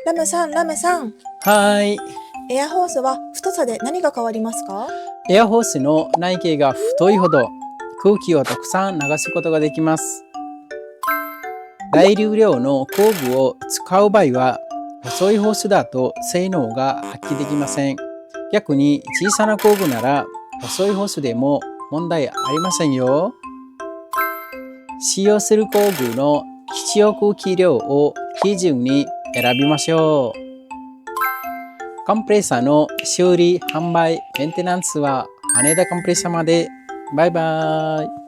ラムさん、ラムさん。はい。エアホースは太さで何が変わりますか？エアホースの内径が太いほど空気をたくさん流すことができます。大流量の工具を使う場合は、細いホースだと性能が発揮できません。逆に小さな工具なら細いホースでも問題ありませんよ。使用する工具の必要空気量を基準に選びましょう。コンプレッサーの修理、販売、メンテナンスは羽田コンプレッサーまで。バイバイ。